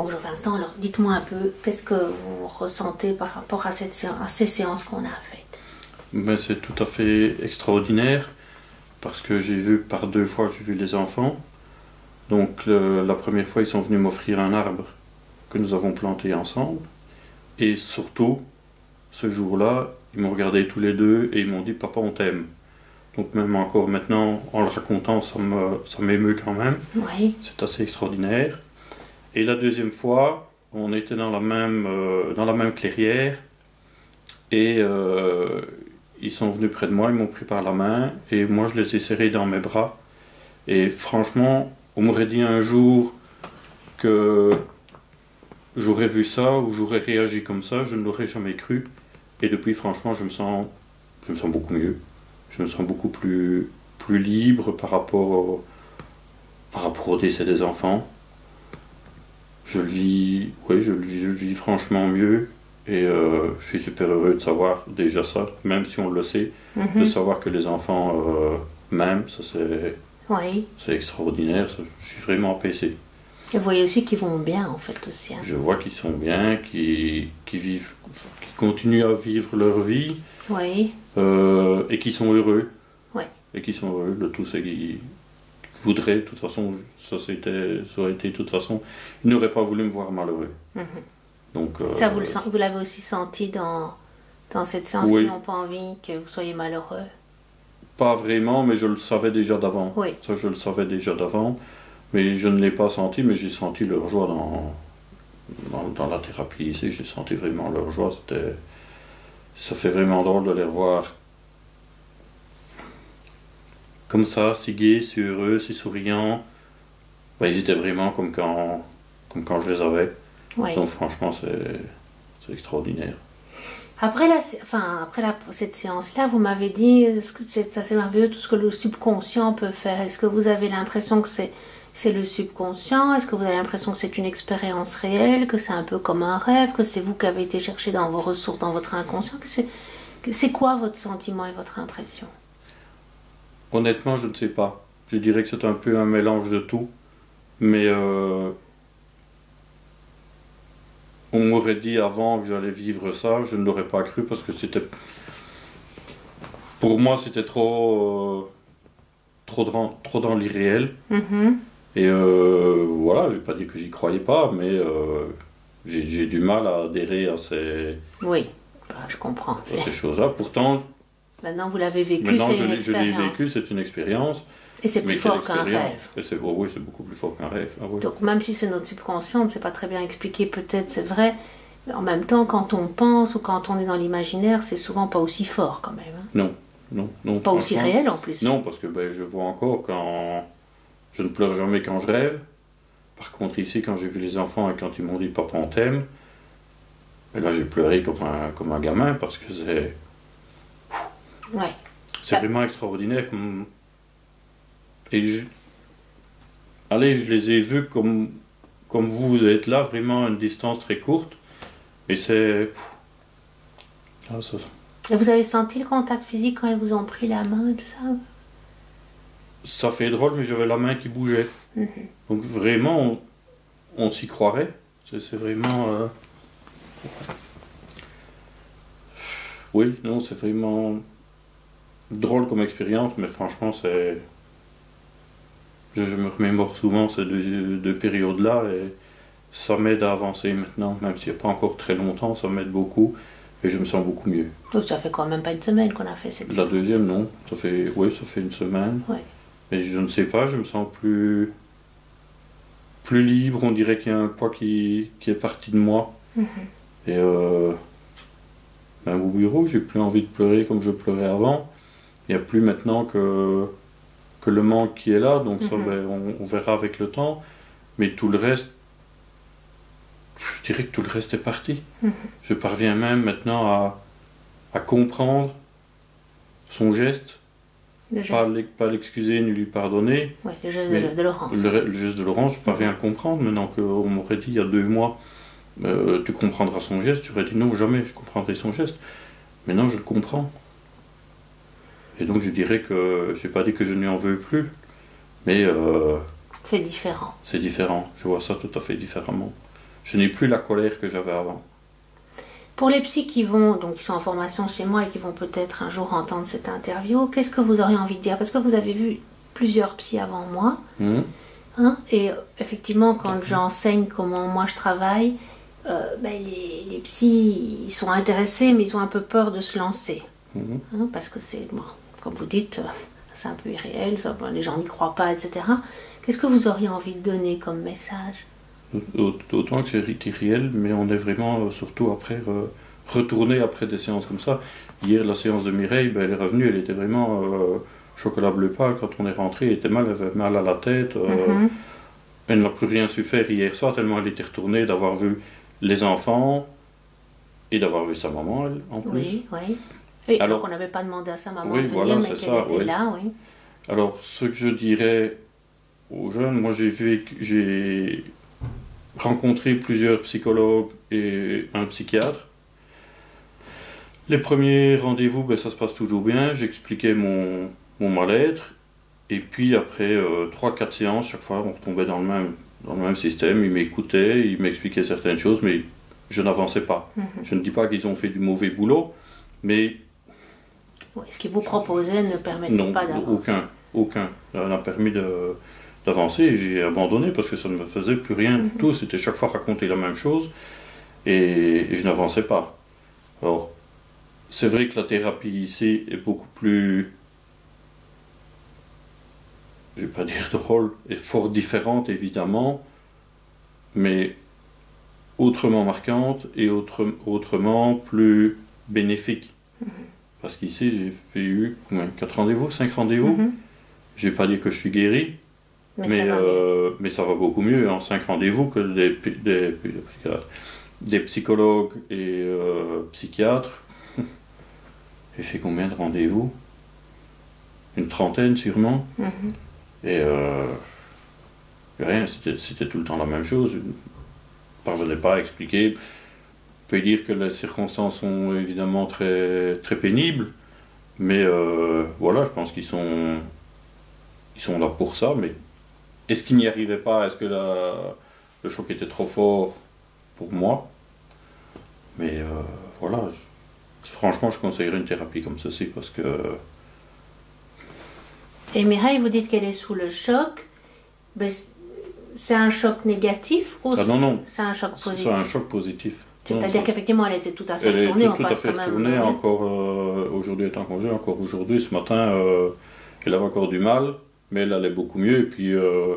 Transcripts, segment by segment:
Bonjour Vincent, alors dites-moi un peu, qu'est-ce que vous ressentez par rapport à ces séances qu'on a faites? Ben, c'est tout à fait extraordinaire parce que j'ai vu par 2 fois, j'ai vu les enfants. Donc la première fois, ils sont venus m'offrir un arbre que nous avons planté ensemble. Et surtout, ce jour-là, ils m'ont regardé tous les deux et ils m'ont dit «Papa, on t'aime». Donc même encore maintenant, en le racontant, ça m'émeut quand même. Oui. C'est assez extraordinaire. Et la deuxième fois, on était dans la même clairière et ils sont venus près de moi, ils m'ont pris par la main et moi je les ai serrés dans mes bras. Et franchement, on m'aurait dit un jour que j'aurais vu ça ou j'aurais réagi comme ça, je ne l'aurais jamais cru. Et depuis, franchement, je me sens beaucoup mieux. Je me sens beaucoup plus libre par rapport au décès des enfants. Je le vis franchement mieux. Et je suis super heureux de savoir déjà ça, même si on le sait, de savoir que les enfants m'aiment, ça c'est extraordinaire, je suis vraiment apaisé. Et vous voyez aussi qu'ils vont bien en fait aussi. Hein. Je vois qu'ils sont bien, qu'ils continuent à vivre leur vie, Oui. Et qu'ils sont heureux. Oui. Et qu'ils sont heureux, le tout c'est qu'ils voudraient, de toute façon, ça aurait été de toute façon, ils n'auraient pas voulu me voir malheureux. Donc, ça, vous l'avez aussi senti dans cette séance, oui. Qu'ils n'ont pas envie que vous soyez malheureux? Pas vraiment, mais je le savais déjà d'avant. Oui. Ça, je le savais déjà d'avant. Mais je ne l'ai pas senti, mais j'ai senti leur joie dans la thérapie ici. J'ai senti vraiment leur joie. Ça fait vraiment drôle de les revoir comme ça, si gais, si heureux, si souriants. Ben, ils étaient vraiment comme quand je les avais. Oui. Donc franchement, c'est extraordinaire. Après cette séance-là, vous m'avez dit, c'est assez merveilleux tout ce que le subconscient peut faire. Est-ce que vous avez l'impression que c'est le subconscient? Est-ce que vous avez l'impression que c'est une expérience réelle, que c'est un peu comme un rêve, que c'est vous qui avez été chercher dans vos ressources, dans votre inconscient? C'est quoi votre sentiment et votre impression? Honnêtement, je ne sais pas. Je dirais que c'est un peu un mélange de tout. Mais on m'aurait dit avant que j'allais vivre ça, je ne l'aurais pas cru parce que pour moi, c'était trop dans l'irréel. Et voilà, je vais pas dire que j'y croyais pas, mais j'ai du mal à adhérer à Oui, je comprends. Ces choses-là. Pourtant, maintenant vous l'avez vécu, c'est une expérience. Je l'ai vécu, c'est une expérience. Et c'est plus fort qu'un rêve. Oui, c'est beaucoup plus fort qu'un rêve. Ah, oui. Donc même si c'est notre subconscient, on ne sait pas très bien expliquer, peut-être c'est vrai, mais en même temps, quand on pense ou quand on est dans l'imaginaire, c'est souvent pas aussi fort quand même. Hein. Non. Pas aussi réel en plus. Non, parce que je vois encore quand... Je ne pleure jamais quand je rêve. Par contre, ici, quand j'ai vu les enfants et quand ils m'ont dit «Papa, on t'aime», là, j'ai pleuré comme un gamin parce que c'est... Ouais. C'est vraiment extraordinaire. Et je les ai vus comme vous êtes là, vraiment à une distance très courte. Et c'est... Et vous avez senti le contact physique quand ils vous ont pris la main et tout ça? Ça fait drôle, mais j'avais la main qui bougeait. Donc vraiment, on s'y croirait. C'est vraiment... Oui, non, c'est vraiment drôle comme expérience, mais franchement, c'est... Je me remémore souvent ces deux périodes-là et ça m'aide à avancer maintenant, même s'il n'y a pas encore très longtemps, ça m'aide beaucoup et je me sens beaucoup mieux. Donc ça fait quand même pas une semaine qu'on a fait cette La deuxième, non. Ça fait une semaine. Oui. Mais je ne sais pas, je me sens plus libre, on dirait qu'il y a un poids qui est parti de moi. Et au bureau, j'ai plus envie de pleurer comme je pleurais avant. Il n'y a plus maintenant que le manque qui est là, donc ça, on verra avec le temps. Mais tout le reste, je dirais que tout le reste est parti. Je parviens même maintenant à comprendre son geste, pas l'excuser ni lui pardonner. Oui, le geste de Laurence. Le geste de Laurence, je parviens à comprendre. Maintenant qu'on m'aurait dit il y a 2 mois, tu comprendras son geste, j'aurais dit non, jamais je comprendrai son geste. Maintenant, je le comprends. Et donc, je dirais que, je n'ai pas dit que je n'y en veux plus, mais... c'est différent. C'est différent, je vois ça tout à fait différemment. je n'ai plus la colère que j'avais avant. Pour les psys qui sont en formation chez moi et qui vont peut-être un jour entendre cette interview, qu'est-ce que vous aurez envie de dire? Parce que vous avez vu plusieurs psys avant moi. Hein, et effectivement, quand j'enseigne comment moi je travaille, les psys, ils sont intéressés, mais ils ont un peu peur de se lancer. Hein, parce que c'est, comme vous dites, c'est un peu irréel, les gens n'y croient pas, etc. Qu'est-ce que vous auriez envie de donner comme message? Autant que c'est irréel, mais on est vraiment surtout après retourné après des séances comme ça. Hier, la séance de Mireille, elle est revenue, elle était vraiment chocolat bleu pâle. Quand on est rentré, elle était mal, elle avait mal à la tête. Elle n'a plus rien su faire hier soir, tellement elle était retournée d'avoir vu les enfants et d'avoir vu sa maman, elle, en plus. Oui, oui. Et alors, on n'avait pas demandé à sa maman de venir, mais qu'elle était là, oui. Alors, ce que je dirais aux jeunes, moi j'ai rencontré plusieurs psychologues et un psychiatre. Les premiers rendez-vous, ça se passe toujours bien. J'expliquais mon mal-être. Et puis après 3-4 séances, chaque fois on retombait dans le même système. Ils m'écoutaient, ils m'expliquaient certaines choses, mais je n'avançais pas. Je ne dis pas qu'ils ont fait du mauvais boulot, mais... Oui, ce qu'ils vous proposaient ne permettait pas d'avancer. Aucun. Ça n'a permis d'avancer et j'ai abandonné parce que ça ne me faisait plus rien du tout. C'était chaque fois raconter la même chose et je n'avançais pas. Alors, c'est vrai que la thérapie ici est beaucoup plus, je ne vais pas dire drôle, et fort différente évidemment, mais autrement marquante et autrement plus bénéfique. Parce qu'ici, j'ai eu 4 rendez-vous, 5 rendez-vous. Je ne vais pas dire que je suis guéri, mais ça va beaucoup mieux en 5 rendez-vous que des psychologues et psychiatres. J'ai fait combien de rendez-vous? Une trentaine sûrement. Et rien, c'était tout le temps la même chose. Je ne parvenais pas à expliquer. On peut dire que les circonstances sont évidemment très, très pénibles, mais voilà, je pense qu'ils sont là pour ça. Mais est-ce qu'ils n'y arrivaient pas? Est-ce que le choc était trop fort pour moi? Mais voilà, franchement, je conseillerais une thérapie comme ceci parce que... Et Mireille, vous dites qu'elle est sous le choc. Mais c'est un choc négatif ou non. C'est un choc positif? C'est un choc positif. C'est-à-dire qu'effectivement, elle était tout à fait retournée. Elle était tout à fait retournée, encore aujourd'hui est en congé, encore aujourd'hui, ce matin, elle avait encore du mal, mais elle allait beaucoup mieux. Et puis, je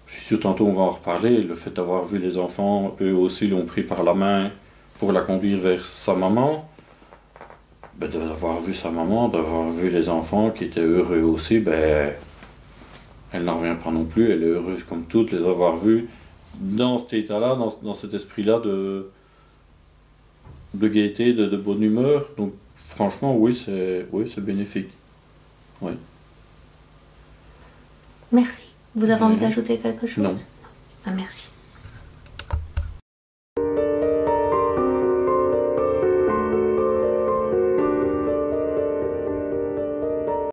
suis sûr, tantôt on va en reparler, le fait d'avoir vu les enfants, eux aussi l'ont pris par la main pour la conduire vers sa maman, d'avoir vu sa maman, d'avoir vu les enfants qui étaient heureux aussi, elle n'en revient pas non plus, elle est heureuse comme toutes, les avoir vus dans cet état-là, dans cet esprit-là de gaieté, de bonne humeur. Donc franchement, oui, c'est bénéfique. Oui. Merci. Vous avez envie d'ajouter quelque chose? Non. Ah, merci.